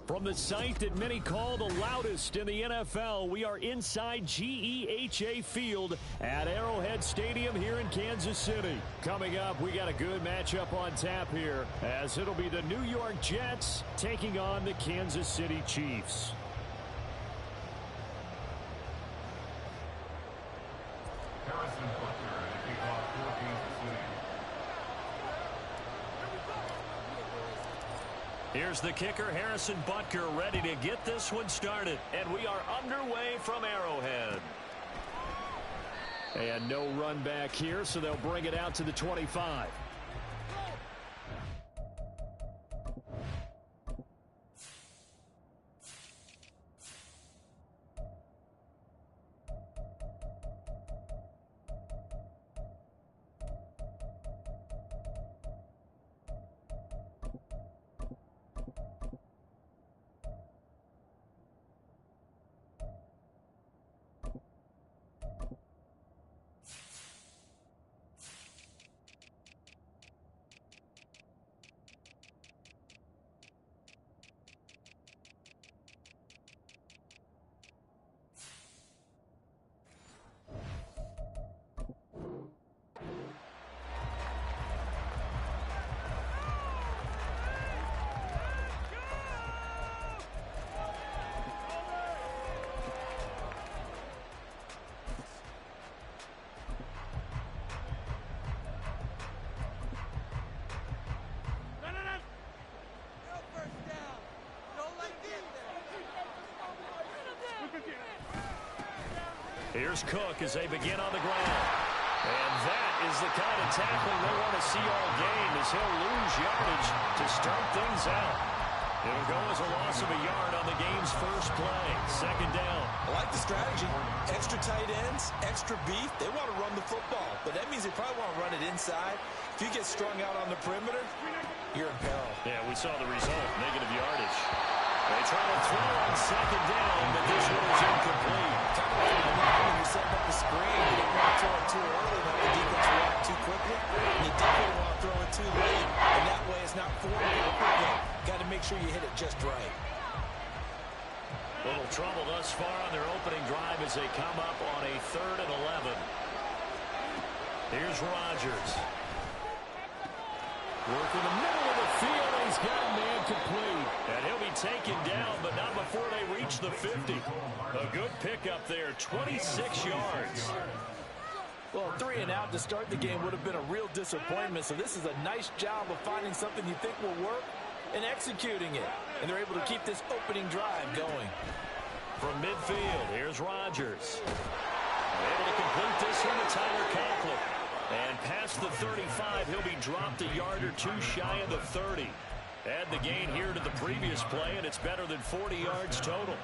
From the site that many call the loudest in the NFL, we are inside GEHA Field at Arrowhead Stadium here in Kansas City. Coming up, we got a good matchup on tap here, as it'll be the New York Jets taking on the Kansas City Chiefs. Harrison Butker to kick off for Kansas City. Here's the kicker, Harrison Butker, ready to get this one started. And we are underway from Arrowhead. And no run back here, so they'll bring it out to the 25. Here's Cook as they begin on the ground. And that is the kind of tackling they want to see all game, as he'll lose yardage to start things out. It'll go as a loss of a yard on the game's first play. Second down. I like the strategy. Extra tight ends, extra beef. They want to run the football, but that means they probably want to run it inside. If you get strung out on the perimeter, you're in peril. Yeah, we saw the result, negative yardage. They try to throw on second down, but this one is incomplete. When you're setting up the screen, you don't want to throw it too early, let the defense react too quickly. And you definitely want to throw it too late, and that way it's not forward. Got to make sure you hit it just right. Little trouble thus far on their opening drive as they come up on a 3rd and 11. Here's Rodgers. Working the middle of the field, and he's got a man complete. And he'll be taken down, but not before they reach the 50. A good pickup there, 26 yards. Well, 3 and out to start the game would have been a real disappointment, so this is a nice job of finding something you think will work and executing it. And they're able to keep this opening drive going. From midfield, here's Rodgers. Able to complete this one to Tyler Conklin. And past the 35, he'll be dropped a yard or two shy of the 30. Add the gain here to the previous play, and it's better than 40 yards total.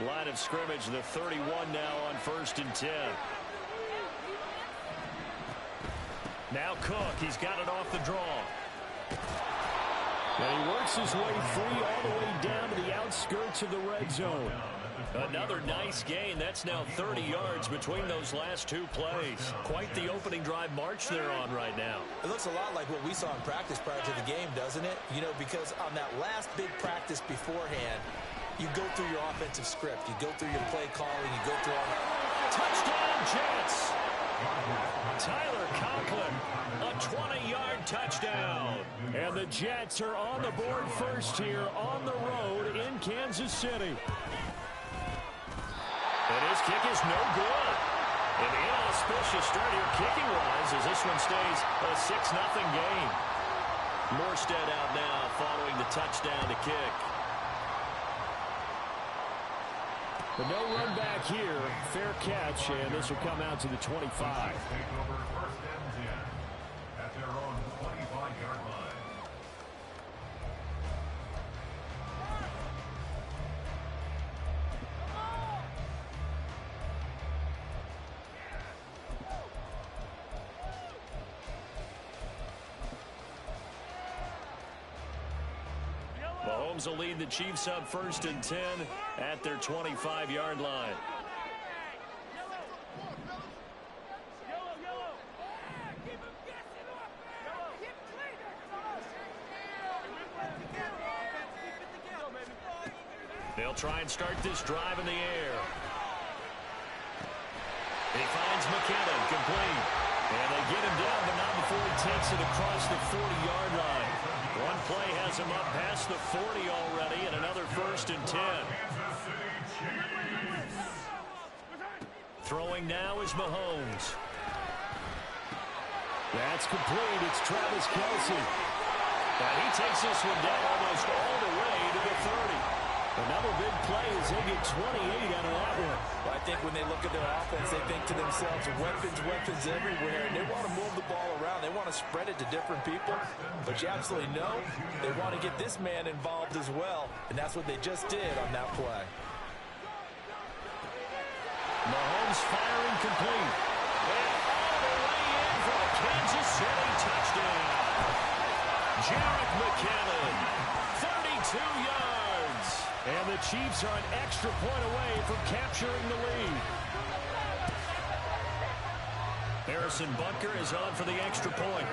Line of scrimmage, the 31 now on 1st and 10. Now Cook, he's got it off the draw. And he works his way free all the way down to the outskirts of the red zone. Another nice gain. That's now 30 yards between those last two plays. Quite the opening drive march they're on right now. It looks a lot like what we saw in practice prior to the game, doesn't it? You know, because on that last big practice beforehand, you go through your offensive script. You go through your play calling. You go through all that. Touchdown, Jets! Tyler Conklin, a 20-yard touchdown. And the Jets are on the board first here on the road in Kansas City. And his kick is no good. An inauspicious start here kicking-wise as this one stays a 6-0 game. Morstead out now following the touchdown to kick. But no run back here. Fair catch, and this will come out to the 25. Take over 1st and 10 at their own 25-yard line. Mahomes will lead the Chiefs up 1st and 10 at their 25-yard line. They'll try and start this drive in the air. He finds McKinnon, complete. And they get him down, but not before he takes it across the 40-yard line. One play has him up past the 40 already, and another 1st and 10. Throwing now is Mahomes. That's complete. It's Travis Kelce. Now he takes this one down almost all the way to the 30. Another big play as they get 28 out of that one. Well, I think when they look at their offense, they think to themselves, weapons everywhere. And they want to move the ball around. They want to spread it to different people. But you absolutely know they want to get this man involved as well. And that's what they just did on that play. Mahomes firing complete. And all the way in for a Kansas City touchdown. Jerick McKinnon, 32 yards. And the Chiefs are an extra point away from capturing the lead. Harrison Butker is on for the extra point.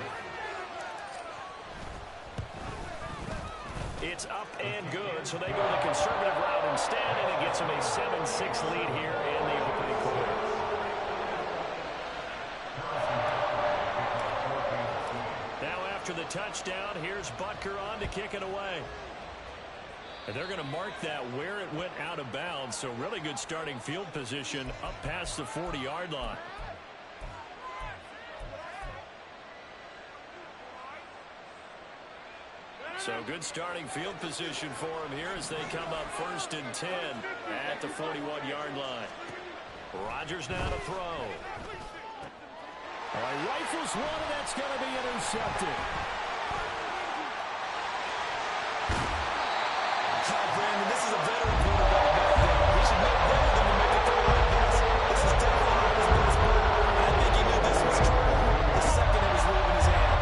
It's up and good, so they go the conservative route instead, and it gets them a 7-6 lead here in the opening quarter. Now after the touchdown, here's Butker on to kick it away. And they're going to mark that where it went out of bounds, so really good starting field position up past the 40-yard line. So good starting field position for him here as they come up 1st and 10 at the 41-yard line. Rodgers now to throw. All right, rifles one, and that's going to be intercepted. Brandon, this is a veteran quarterback back there. He should know better than to make a throw like this. This is definitely not his best play. I think he knew this was trouble the second it was leaving his hand.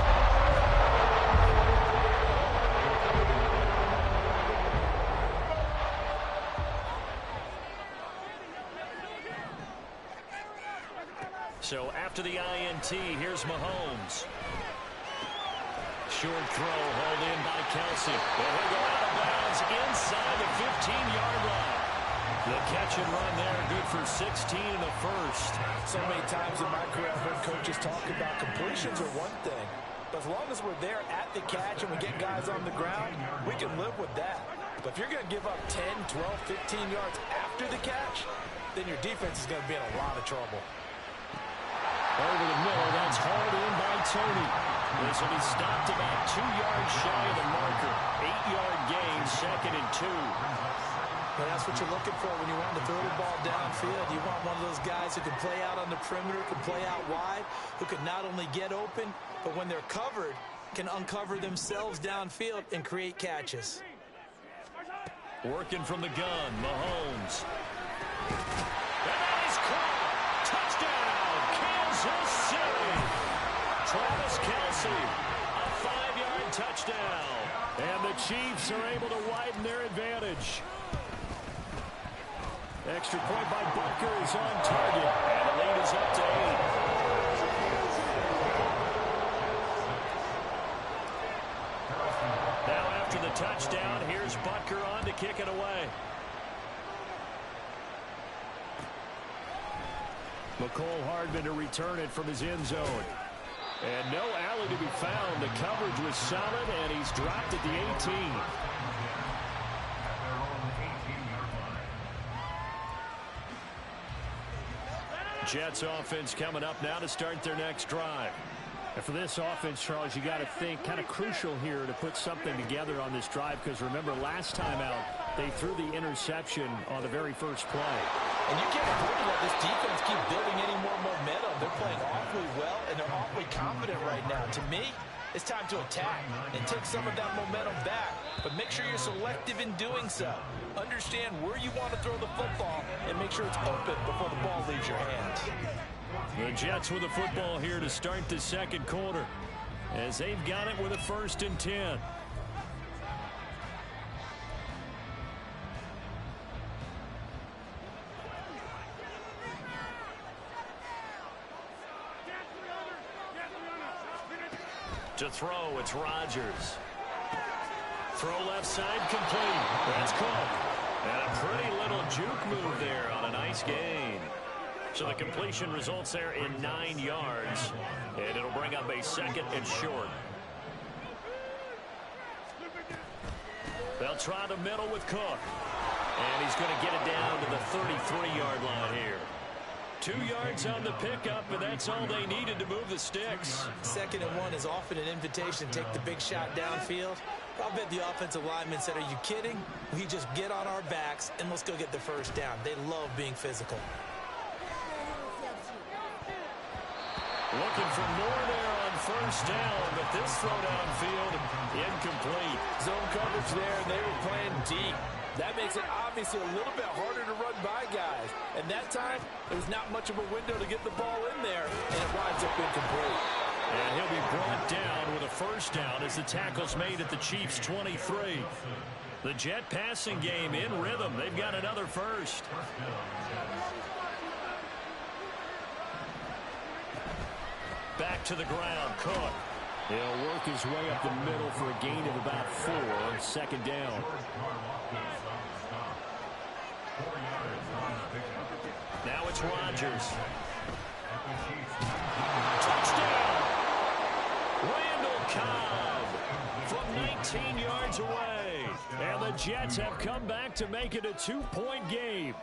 So after the INT, here's Mahomes. Short throw hauled in by Kelce. But he'll go out of bounds inside the 15-yard line. The catch and run there, good for 16 in the first. So many times in my career, I've heard coaches talk about completions are one thing. But as long as we're there at the catch and we get guys on the ground, we can live with that. But if you're going to give up 10, 12, 15 yards after the catch, then your defense is going to be in a lot of trouble. Over the middle, that's hauled in by Tony. This will be stopped about 2 yards shy of the marker. 8-yard gain, 2nd and 2. But that's what you're looking for when you want to throw the ball downfield. You want one of those guys who can play out on the perimeter, can play out wide, who can not only get open, but when they're covered, can uncover themselves downfield and create catches. Working from the gun, Mahomes. That is caught. Touchdown, Kansas City. Travis Kelce, a 5-yard touchdown. And the Chiefs are able to widen their advantage. Extra point by Butker is on target, and the lead is up to 8. Now after the touchdown, here's Butker on to kick it away. McCole Hardman to return it from his end zone. And no alley to be found. The coverage was solid, and he's dropped at the 18. Jets offense coming up now to start their next drive. And for this offense, Charles, you got to think kind of crucial here to put something together on this drive, because remember last time out they threw the interception on the very first play. And you can't afford to let this defense keep building any more momentum. They're playing awfully well, and they're awfully confident right now. To me, it's time to attack and take some of that momentum back. But make sure you're selective in doing so. Understand where you want to throw the football and make sure it's open before the ball leaves your hands. The Jets with the football here to start the second quarter, as they've got it with a 1st and 10. To throw, it's Rodgers. Throw left side complete. That's Cook. And a pretty little juke move there on a nice gain. So the completion results there in 9 yards. And it'll bring up a 2nd and short. They'll try the middle with Cook. And he's going to get it down to the 33-yard line here. 2 yards on the pickup, and that's all they needed to move the sticks. 2nd and 1 is often an invitation to take the big shot downfield. I'll bet the offensive lineman said, are you kidding? We just get on our backs and let's go get the first down. They love being physical. Looking for more there on first down, but this throw downfield incomplete. Zone coverage there, and they were playing deep. That makes it obviously a little bit harder to run by guys. And that time, there was not much of a window to get the ball in there, and it winds up incomplete. And he'll be brought down with a first down as the tackle's made at the Chiefs' 23. The Jet passing game in rhythm. They've got another first. Back to the ground, Cook. He'll work his way up the middle for a gain of about 4 on 2nd down. Now it's Rodgers. Touchdown! Randall Cobb from 19 yards away. And the Jets have come back to make it a 2-point game.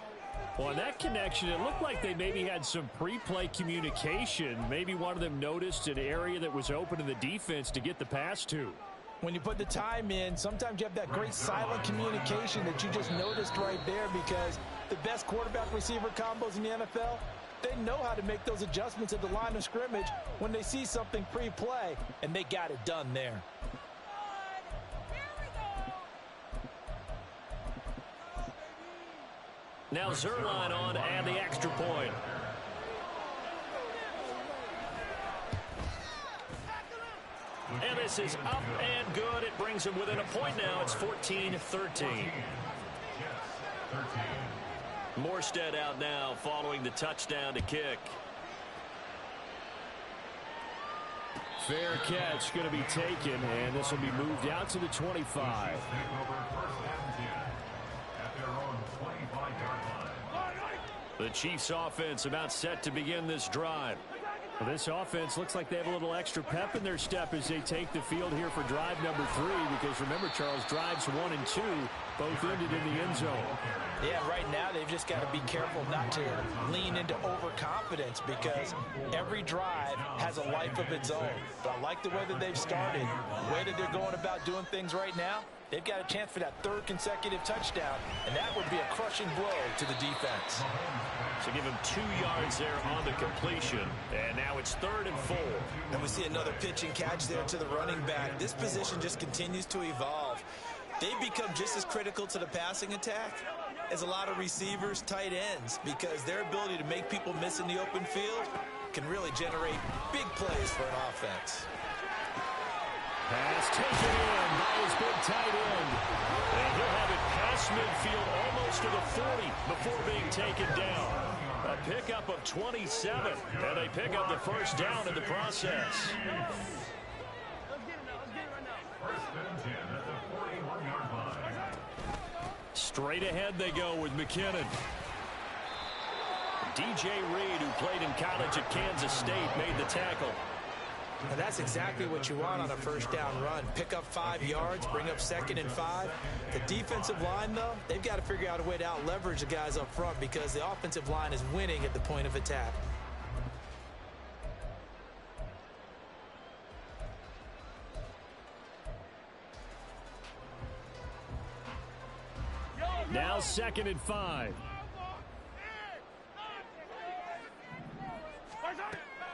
On that connection, it looked like they maybe had some pre-play communication. Maybe one of them noticed an area that was open in the defense to get the pass to. When you put the time in, sometimes you have that great silent communication that you just noticed right there, because the best quarterback-receiver combos in the NFL, they know how to make those adjustments at the line of scrimmage when they see something pre-play, and they got it done there. Now Zuerlein on to add the extra point. And this is up and good. It brings him within a point now. It's 14-13. Morstead out now following the touchdown to kick. Fair catch going to be taken, and this will be moved out to the 25. The Chiefs offense about set to begin this drive. Well, this offense looks like they have a little extra pep in their step as they take the field here for drive number 3, because remember, Charles, drives 1 and 2 both ended in the end zone. Yeah, right now they've just got to be careful not to lean into overconfidence, because every drive has a life of its own. But I like the way that they've started, the way that they're going about doing things right now. They've got a chance for that 3rd consecutive touchdown, and that would be a crushing blow to the defense. So give him 2 yards there on the completion, and now it's 3rd and 4. And we see another pitch and catch there to the running back. This position just continues to evolve. They've become just as critical to the passing attack as a lot of receivers, tight ends, because their ability to make people miss in the open field can really generate big plays for an offense. Pass taken in by his big tight end. And he'll have it past midfield almost to the 40 before being taken down. A pickup of 27, and they pick up the first down in the process. Straight ahead they go with McKinnon. DJ Reed, who played in college at Kansas State, made the tackle. And that's exactly what you want on a first down run. Pick up 5 yards, bring up 2nd and 5. The defensive line, though, they've got to figure out a way to out-leverage the guys up front, because the offensive line is winning at the point of attack. Now 2nd and 5.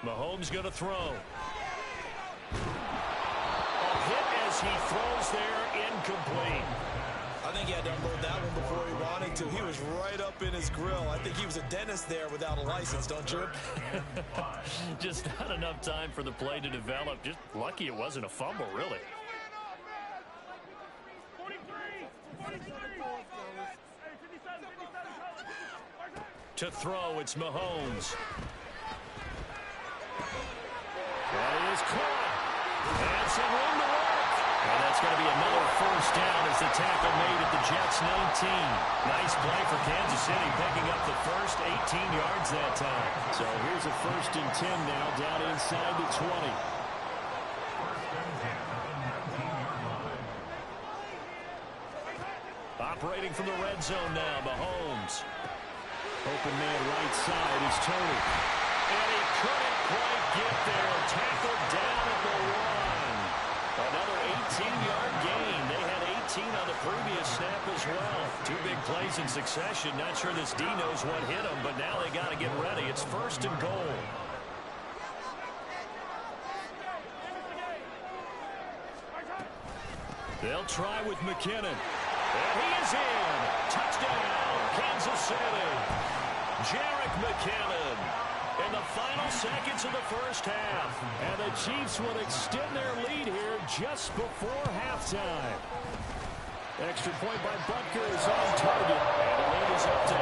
Mahomes going to throw. A hit as he throws there, incomplete. I think he had to unload that one before he wanted to. He was right up in his grill. I think he was a dentist there without a license, don't you? Just not enough time for the play to develop. Just lucky it wasn't a fumble, really. To throw, it's Mahomes. That is caught. And some room to work. And that's going to be another first down as the tackle made at the Jets' 19. Nice play for Kansas City, picking up the first 18 yards that time. So here's a 1st and 10 now, down inside the 20. Operating from the red zone now, Mahomes. Open man right side is Tony. And he couldn't quite get there. Tackled down at the 1. Another 18-yard gain. They had 18 on the previous snap as well. 2 big plays in succession. Not sure this D knows what hit them, but now they got to get ready. It's 1st and goal. They'll try with McKinnon. And he is in. Touchdown, Kansas City. Jerick McKinnon in the final seconds of the first half. And the Chiefs will extend their lead here just before halftime. Extra point by Butker is on target. And the lead is up to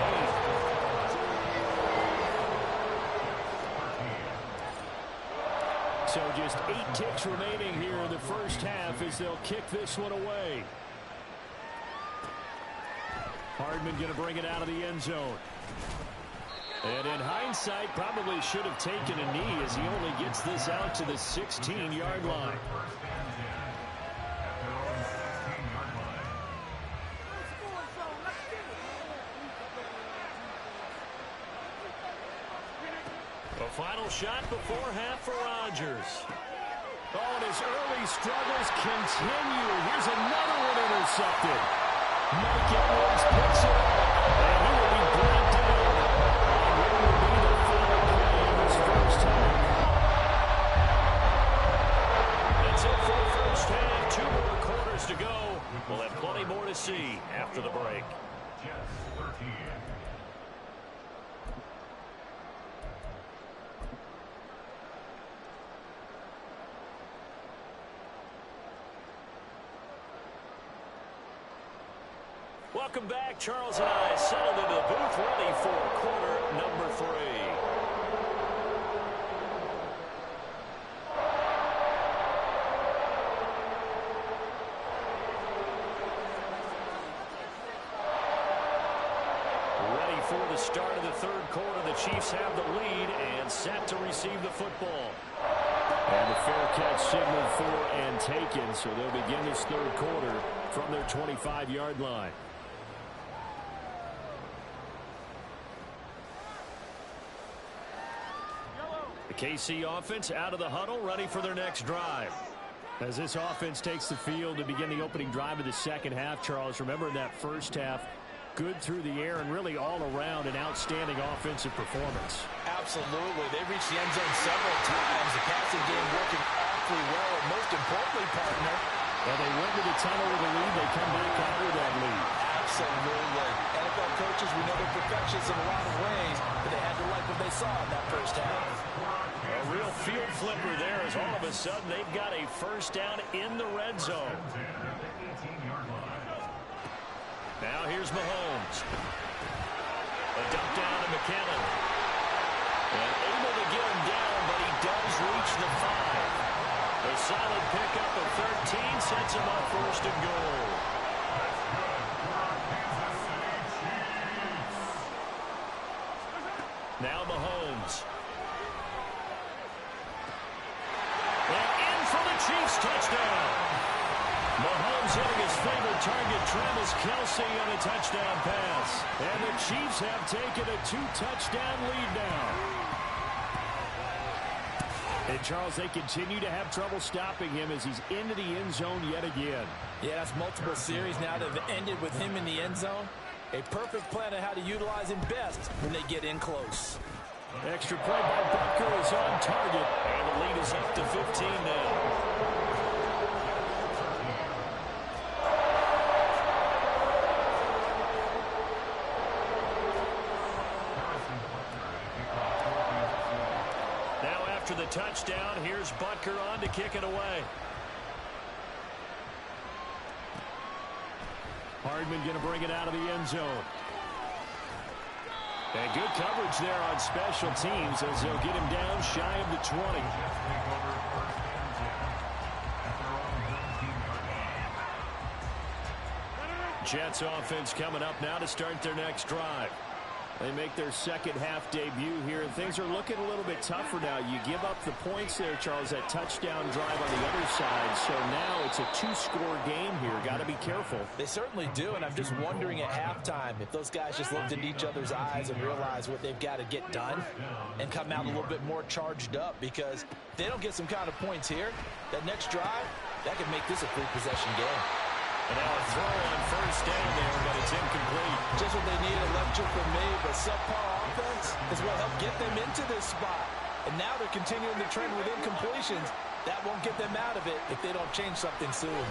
8. So just 8 ticks remaining here in the first half as they'll kick this one away. Hardman going to bring it out of the end zone. And in hindsight, probably should have taken a knee as he only gets this out to the 16-yard line. A final shot before half for Rodgers. Oh, and his early struggles continue. Here's another one intercepted. Mike Edwards picks it up, and he will be brought down. And what will be the final play in this first half? That's it for the first half. 2 more quarters to go. We'll have plenty more to see after the break. Jets 13. Welcome back. Charles and I settled into the booth ready for quarter number 3. Ready for the start of the third quarter. The Chiefs have the lead and set to receive the football. And the fair catch signaled for and taken, so they'll begin this third quarter from their 25-yard line. The KC offense out of the huddle, ready for their next drive. As this offense takes the field to begin the opening drive of the second half, Charles, remember in that first half, good through the air and really all around an outstanding offensive performance. Absolutely. They reached the end zone several times. The passing game working awfully well, and most importantly, partner, well, they went to the tunnel with a lead. They come back out with that lead. Absolutely. NFL coaches, we know they're perfectionists in a lot of ways, but they had to like what they saw in that first half. A real field flipper there as all of a sudden they've got a first down in the red zone. Now here's Mahomes. A dump down to McKinnon. And able to get him down, but he does reach the 5. A solid pickup of 13 sets him up 1st and goal. Now Mahomes. And in for the Chiefs touchdown. Mahomes hitting his favorite target, Travis Kelce, on a touchdown pass. And the Chiefs have taken a 2-touchdown lead now. And, Charles, they continue to have trouble stopping him as he's into the end zone yet again. Yeah, that's multiple series now that have ended with him in the end zone. A perfect plan on how to utilize him best when they get in close. Extra point by Butker is on target. And the lead is up to 15 now. After the touchdown, here's Butker on to kick it away. Hardman going to bring it out of the end zone. And good coverage there on special teams as they'll get him down shy of the 20. Jets offense coming up now to start their next drive. They make their second half debut here, and things are looking a little bit tougher now. You give up the points there, Charles, that touchdown drive on the other side. So now it's a two-score game here. Got to be careful. They certainly do, and I'm just wondering at halftime if those guys just looked into each other's eyes and realized what they've got to get done and come out a little bit more charged up, because if they don't get some kind of points here, that next drive, that could make this a three-possession game. And now a throw on first down there, but it's incomplete. Just what they needed, lecture from me, but subpar offense is what helped get them into this spot. And now they're continuing the trend with incompletions. That won't get them out of it if they don't change something soon.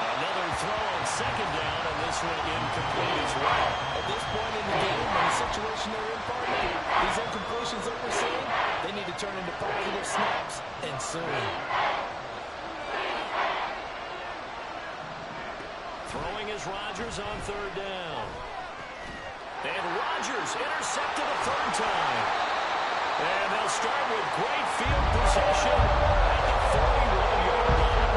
Another throw on second down, and this one incomplete as well. At this point in the game, in the situation they're in, partner, these incompletions that we're seeing, they need to turn into positive snaps, and soon. Throwing is Rodgers on third down. And Rodgers intercepted a third time. And they'll start with great field position at the 41-yard line.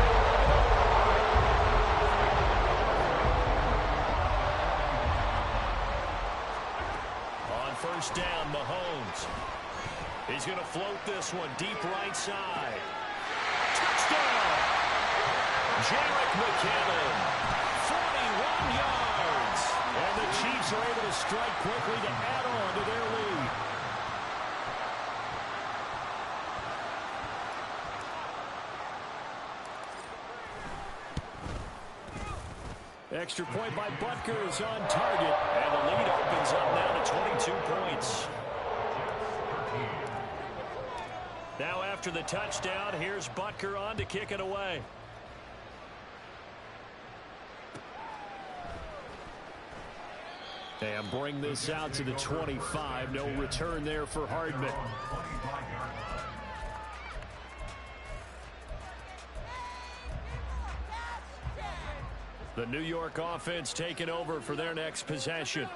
On first down, Mahomes. He's going to float this one deep right side. Touchdown! Jerick McKinnon. 41 yards. And the Chiefs are able to strike quickly to add on to their lead. Extra point by Butker is on target. And the lead opens up now to 22 points. Now after the touchdown, here's Butker on to kick it away. And bring this out to the 25. No return there for Hardman. The New York offense taking over for their next possession.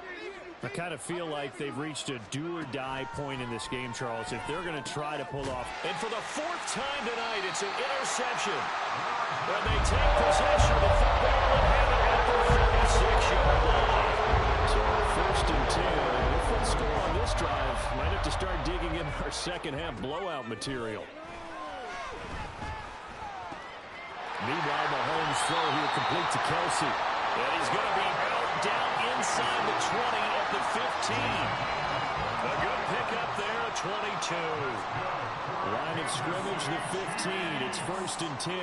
I kind of feel like they've reached a do-or-die point in this game, Charles, if they're going to try to pull off. And for the fourth time tonight, it's an interception. When they take possession of the football and have it at the 46-yard line. So first and 10, and if we score on this drive, might have to start digging in our second half blowout material. Meanwhile, Mahomes' throw here complete to Kelsey. And he's going to be out down inside the 20 at the 15. A good pickup there at 22. Line of scrimmage, the 15. It's first and 10.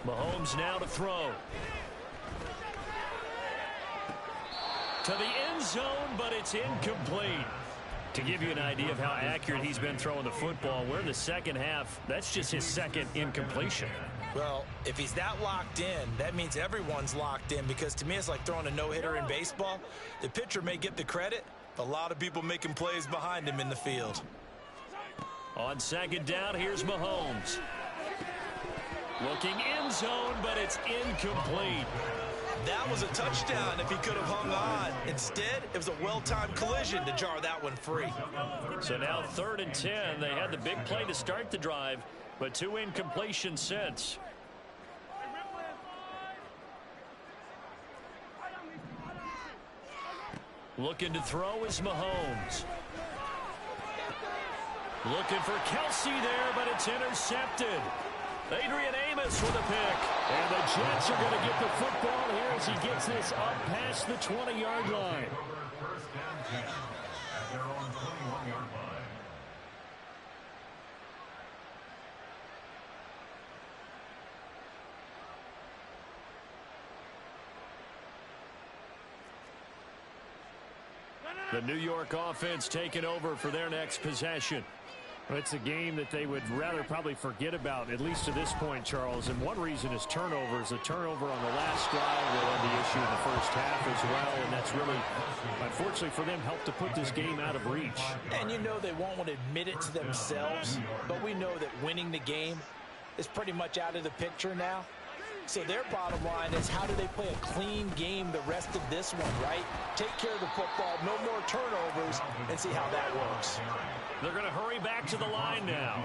Mahomes now to throw. To the end zone, but it's incomplete. To give you an idea of how accurate he's been throwing the football, we're in the second half. That's just his second incompletion. Well, if he's that locked in, that means everyone's locked in, because to me it's like throwing a no-hitter in baseball. The pitcher may get the credit, but a lot of people making plays behind him in the field. On second down, here's Mahomes. Looking end zone, but it's incomplete. That was a touchdown if he could have hung on. Instead, it was a well-timed collision to jar that one free. So now third and 10. They had the big play to start the drive, but two incompletions since. Looking to throw is Mahomes. Looking for Kelsey there, but it's intercepted. Adrian Amos with a pick. And the Jets are going to get the football here as he gets this up past the 20-yard line. First and 10 at their own 21-yard line. The New York offense taking over for their next possession. It's a game that they would rather probably forget about, at least to this point, Charles. And one reason is turnovers. A turnover on the last drive will end the issue in the first half as well. And that's really, unfortunately for them, helped to put this game out of reach. And you know they won't want to admit it to themselves, but we know that winning the game is pretty much out of the picture now. So their bottom line is, how do they play a clean game the rest of this one, right? Take care of the football, no more turnovers, and see how that works. They're going to hurry back to the line now.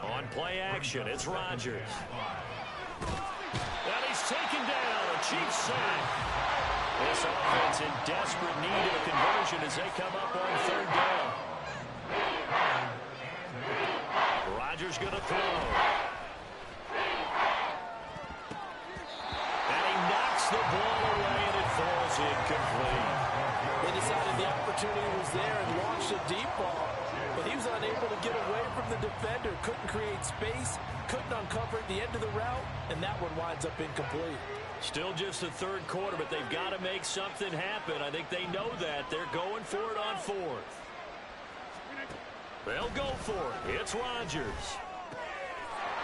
On play action, it's Rodgers. And he's taken down. A Chiefs sack. This offense in desperate need of a conversion as they come up on third down. Rodgers going to throw. And he knocks the ball away, and it falls incomplete. They decided the opportunity was there and launched a deep ball, but he was unable to get away from the defender, couldn't create space, couldn't uncover at the end of the route, and that one winds up incomplete. Still just the third quarter, but they've got to make something happen. I think they know that. They're going for it on fourth. They'll go for it. It's Rodgers.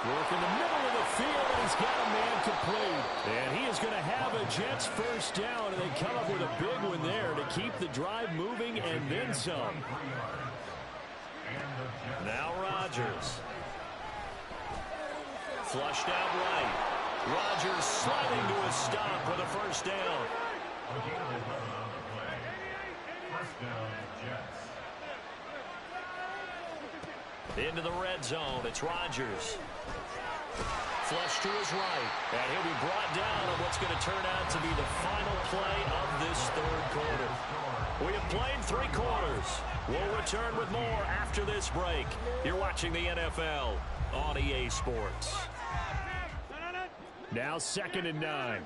Work in the middle of the field, and he's got a man complete. And he is going to have a Jets first down, and they come up with a big one there to keep the drive moving and then some. Now Rodgers. Flushed out right. Rodgers sliding to a stop with a first down. Into the red zone. It's Rodgers. Flush to his right. And he'll be brought down on what's going to turn out to be the final play of this third quarter. We have played 3 quarters. We'll return with more after this break. You're watching the NFL on EA Sports. Now 2nd and 9.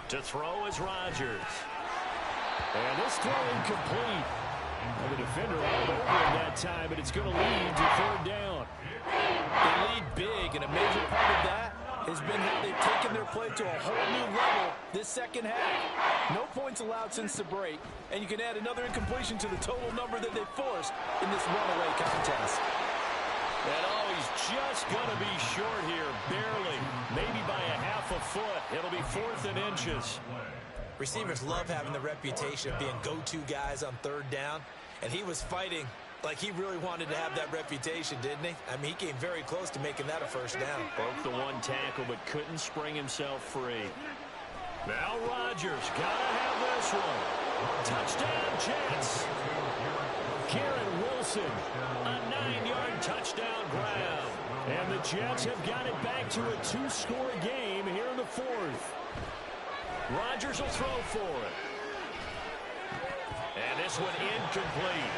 To throw is Rodgers. And this throw incomplete. And the defender all over him that time, but it's going to lead to third down. They lead big, and a major part of that has been how they've taken their play to a whole new level this second half. No points allowed since the break, and you can add another incompletion to the total number that they forced in this runaway contest. And oh, he's just going to be short here, barely, maybe by a half a foot. It'll be 4th and inches. Receivers love having the reputation of being go-to guys on third down, and he was fighting like he really wanted to have that reputation, didn't he? I mean, he came very close to making that a first down. Broke the one tackle, but couldn't spring himself free. Now Rodgers, gotta have this one. Touchdown, Jets. Garrett Wilson, a 9-yard touchdown grab. And the Jets have got it back to a 2-score game here in the 4th. Rodgers will throw for it. And this one incomplete.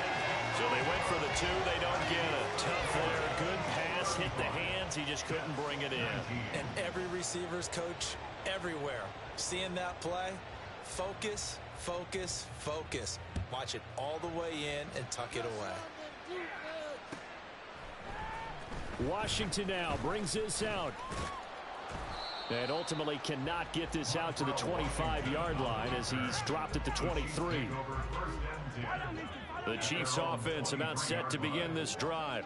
So they went for the 2. They don't get it. Tough there. Good pass. Hit the hands. He just couldn't bring it in. And every receiver's coach everywhere. Seeing that play, focus, focus, focus. Watch it all the way in and tuck it away. Washington now brings this out. And ultimately cannot get this out to the 25-yard line as he's dropped at the 23. The Chiefs offense about set to begin this drive.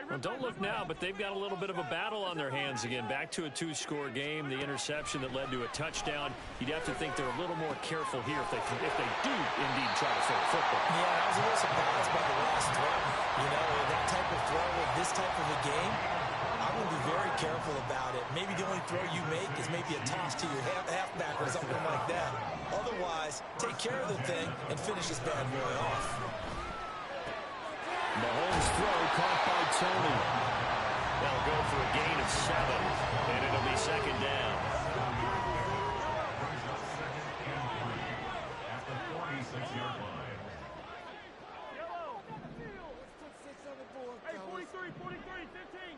Well, don't look now, but they've got a little bit of a battle on their hands again. Back to a 2-score game. The interception that led to a touchdown. You'd have to think they're a little more careful here if they do indeed try to throw the football. Yeah, I was a little surprised by the last throw. You know, that type of throw with this type of a game, I'm going to be very careful about it. Maybe the only throw you make is maybe a toss to your halfback or something like that. Otherwise, take care of the thing and finish this bad boy off. Mahomes' throw caught by Tony. They'll go for a gain of 7, and it'll be 2nd down. At the 46-yard line. Hey, 43, 15.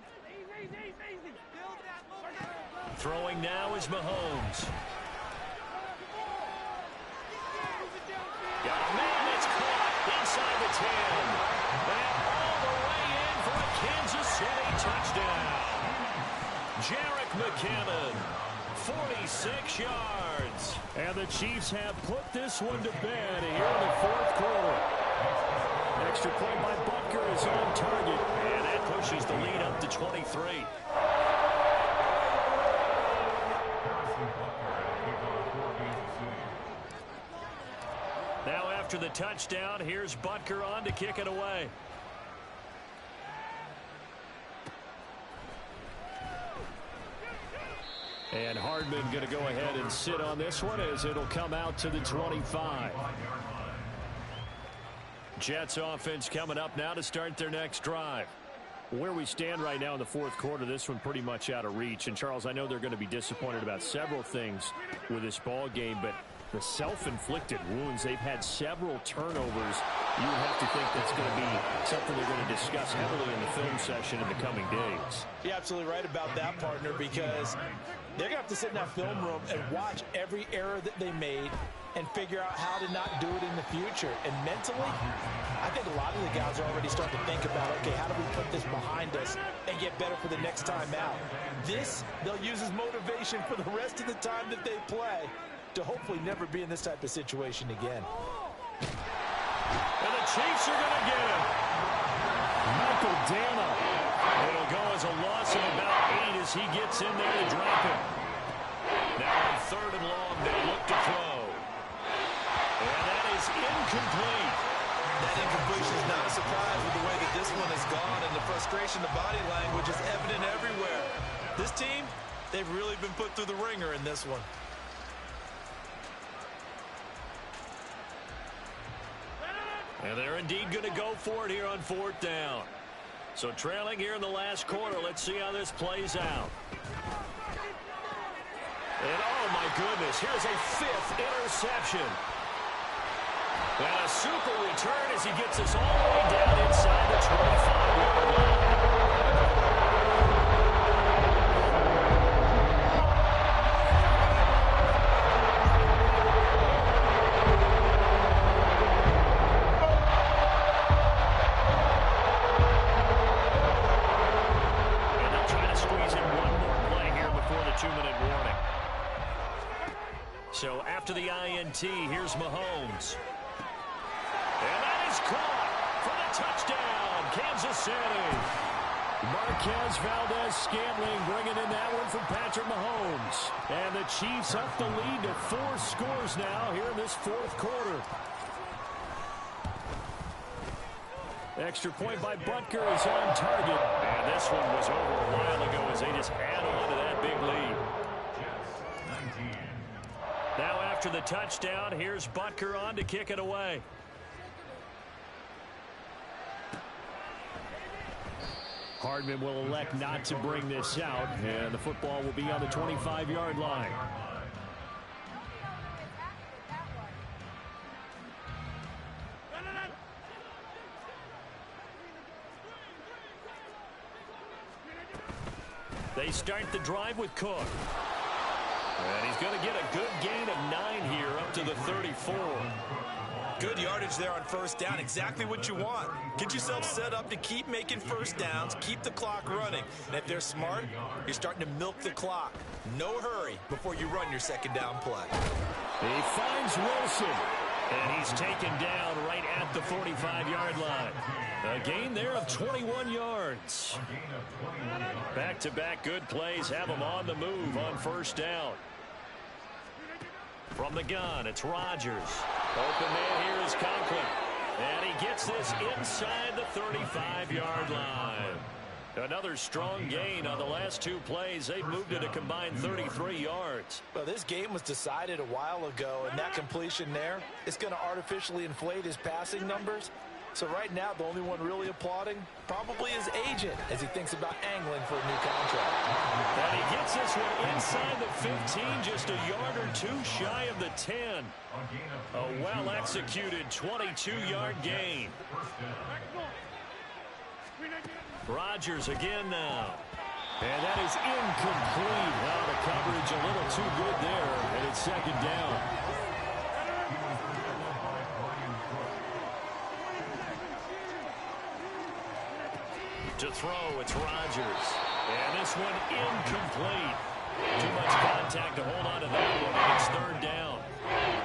Easy. Build that. Throwing now is Mahomes. Got a man that's caught inside the 10. And all the way in for a Kansas City touchdown. Jerick McKinnon, 46 yards. And the Chiefs have put this one to bed here in the 4th quarter. Extra point by Butker is on target. And that pushes the lead up to 23. Now after the touchdown, here's Butker on to kick it away. And Hardman going to go ahead and sit on this one as it'll come out to the 25. Jets offense coming up now to start their next drive. Where we stand right now in the fourth quarter, this one pretty much out of reach. And, Charles, I know they're going to be disappointed about several things with this ball game, but the self-inflicted wounds, they've had several turnovers. You would have to think that's going to be something they're going to discuss heavily in the film session in the coming days. You're absolutely right about that, partner, because they're going to have to sit in that film room and watch every error that they made and figure out how to not do it in the future. And mentally, I think a lot of the guys are already starting to think about, okay, how do we put this behind us and get better for the next time out? This, they'll use as motivation for the rest of the time that they play to hopefully never be in this type of situation again. And the Chiefs are going to get him. Michael Dana. It'll go as a loss of about 8 as he gets in there to drop it. Now on 3rd and long, they look to throw. And that is incomplete. That incompletion is not a surprise with the way that this one has gone, and the frustration, the body language is evident everywhere. This team, they've really been put through the ringer in this one. And they're indeed going to go for it here on 4th down. So trailing here in the last quarter. Let's see how this plays out. And oh my goodness, here's a 5th interception. And a super return as he gets us all the way down inside the 25-yard line. So after the INT, here's Mahomes. And that is caught for the touchdown, Kansas City. Marquez Valdez-Scantling bringing in that one from Patrick Mahomes. And the Chiefs up the lead to 4 scores now here in this 4th quarter. Extra point by Butker is on target. And this one was over a while ago as they just add on to that big lead. Now after the touchdown, here's Butker on to kick it away. Hardman will elect not to bring this out, and the football will be on the 25-yard line. They start the drive with Cook. And he's going to get a good gain of 9 here up to the 34. Good yardage there on 1st down. Exactly what you want. Get yourself set up to keep making 1st downs, keep the clock running. And if they're smart, you're starting to milk the clock. No hurry before you run your 2nd down play. He finds Wilson. And he's taken down right at the 45-yard line. A gain there of 21 yards. Back-to-back good plays have him on the move on 1st down. From the gun, it's Rodgers. Open man here is Conklin. And he gets this inside the 35-yard line. Another strong gain on the last 2 plays. They've moved it a combined 33 yards. Well, this game was decided a while ago, and that completion there is going to artificially inflate his passing numbers. So right now, the only one really applauding probably his agent as he thinks about angling for a new contract. And he gets this one inside the 15, just a yard or 2 shy of the 10. A well-executed 22-yard gain. Rodgers again now. And that is incomplete. Well, the coverage a little too good there, and it's 2nd down. To throw, it's Rodgers. And this one incomplete. Too much contact to hold on to that one, and it's 3rd down.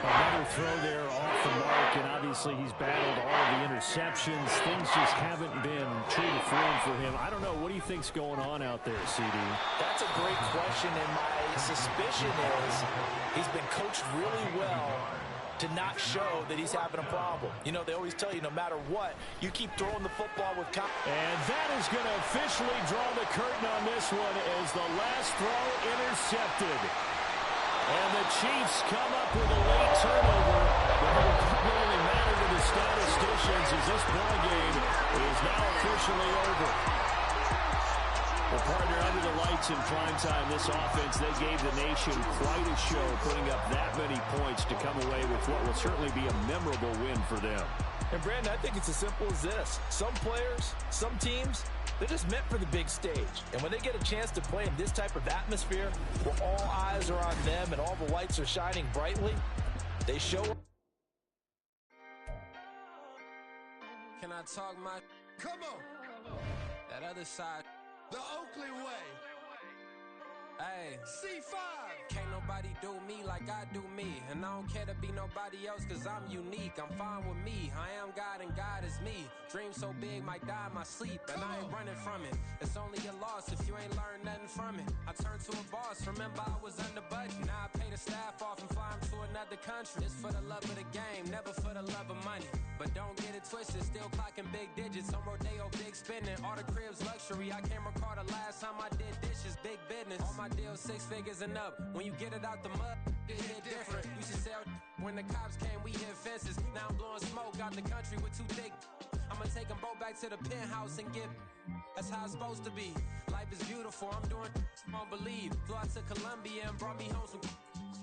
Another throw there off the mark, and obviously he's battled all of the interceptions. Things just haven't been true to form for him. I don't know. What do you think's going on out there, CD? That's a great question, and my suspicion is he's been coached really well to not show that he's having a problem. You know, they always tell you no matter what, you keep throwing the football with confidence. And that is going to officially draw the curtain on this one as the last throw intercepted. And the Chiefs come up with a late turnover. But it doesn't really matter to the statisticians as this ball game is now officially over. Well, partner, under the lights in primetime, this offense, they gave the nation quite a show, putting up that many points to come away with what will certainly be a memorable win for them. And, Brandon, I think it's as simple as this. Some players, some teams, they're just meant for the big stage. And when they get a chance to play in this type of atmosphere, where all eyes are on them and all the lights are shining brightly, they show up. Can I talk my... Come on! That other side... The Oakley way. Hey, C5. Can't nobody do me like I do me. And I don't care to be nobody else cause I'm unique. I'm fine with me. I am God and God is me. Dream so big might die in my sleep. And I ain't running from it. It's only a loss if you ain't learned nothing from it. I turned to a boss. Remember I was under budget. Now I pay the staff off and fly them to another country. It's for the love of the game, never for the love of money. But don't get it twisted. Still clocking big digits. On Rodeo, big spending. All the cribs luxury. I can't recall the last time I did dishes. Big business. All my deals 6 figures and up. When you get it out the mud, it hit different. Used to sell when the cops came, we hit fences. Now I'm blowing smoke out the country with 2 thick. I'ma take them both back to the penthouse and get. That's how it's supposed to be. Life is beautiful. I'm doing won't believe. Flew out to Colombia and brought me home some.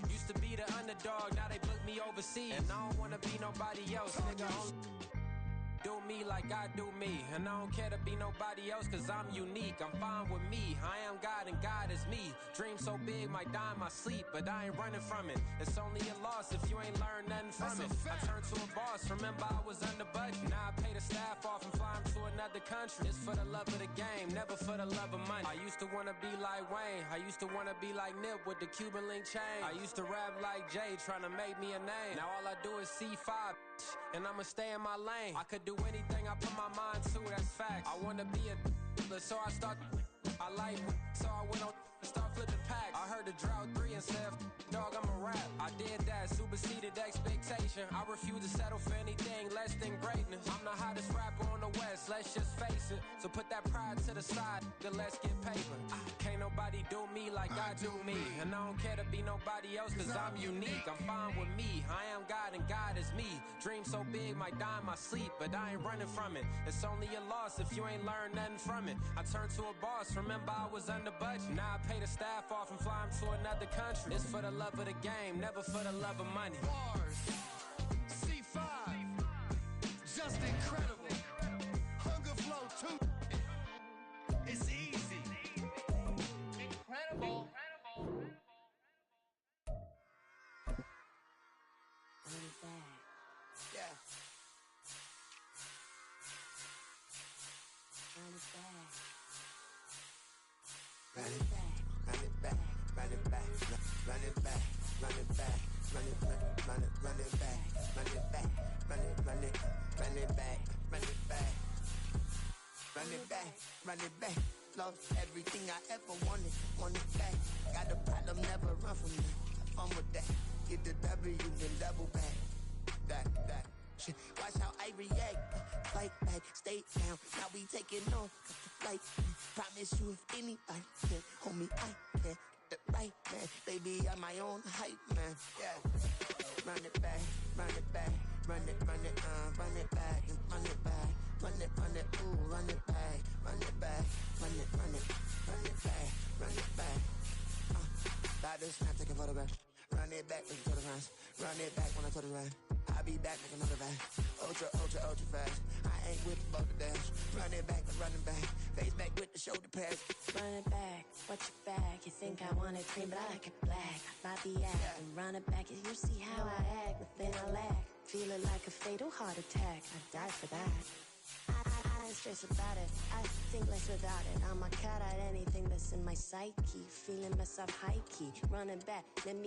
Used to be the underdog, now they booked me overseas. And I don't wanna be nobody else, nigga. Do me like I do me. And I don't care to be nobody else cause I'm unique. I'm fine with me. I am God and God is me. Dream so big might die in my sleep, but I ain't running from it. It's only a loss if you ain't learned nothing from it. I turned to a boss. Remember I was under budget. Now I pay the staff off and fly them to another country. It's for the love of the game, never for the love of money. I used to wanna be like Wayne. I used to wanna be like Nip with the Cuban link chain. I used to rap like Jay, trying to make me a name. Now all I do is C5, and I'ma stay in my lane. I could do anything I put my mind to, that's facts. I wanna be a so I start. I like so I went on and start flipping packs. I heard the drought 3 and said, dog, I'm a rap. I did that, superseded expectation. I refuse to settle for anything less than greatness. I'm the hottest rapper on the West, let's just face it. So put that pride to the side, then let's get paper. Can't nobody do me like I do me. And I don't care to be nobody else cause I'm unique. I'm fine with me. I am God and God is me. Dream so big might die in my sleep, but I ain't running from it. It's only a loss if you ain't learned nothing from it. I turned to a boss. Remember I was under budget. Now I pay the staff off and fly them to another country. It's for the love of the game, never for the love of money. Bars, C5, just incredible. Hunger flow too. It's easy. Incredible. Yeah. Run it back, run it back, run it back, run it back, run it back, run it back, run it, run it back, run it back, run it, run it, run it back, run it back, run it back, run it back. Lost everything I ever wanted, want it back. Got a problem, never run from me. Have fun with that. Get the W, then double back. That. Shit. Watch how I react. Fight back, stay down. Now we taking off. Like, promise you if anybody can, homie, I can. Get the right man, baby, I'm my own hype man. Yeah. Run it back, run it back, run it, run it, run it back, and run it back, run it, ooh, run it back, run it back, run it, run it, run it back, run it back. Like this, now take a photograph. Run it back, make it to the runs. Run it back when I told it right. I'll be back, make another back. Ultra, ultra, ultra fast. I ain't with the boat dash. Run it back, I'm running back. Face back with the shoulder pads. Run it back, what's your back? You think I want it cream, but I like it black. Bobby act and run it back. You see how I act, nothing I lack. Feeling like a fatal heart attack. I'd die for that. I ain't stressed about it. I think less without it. I'm a cat at anything that's in my psyche. Feeling myself high key. Running back, let me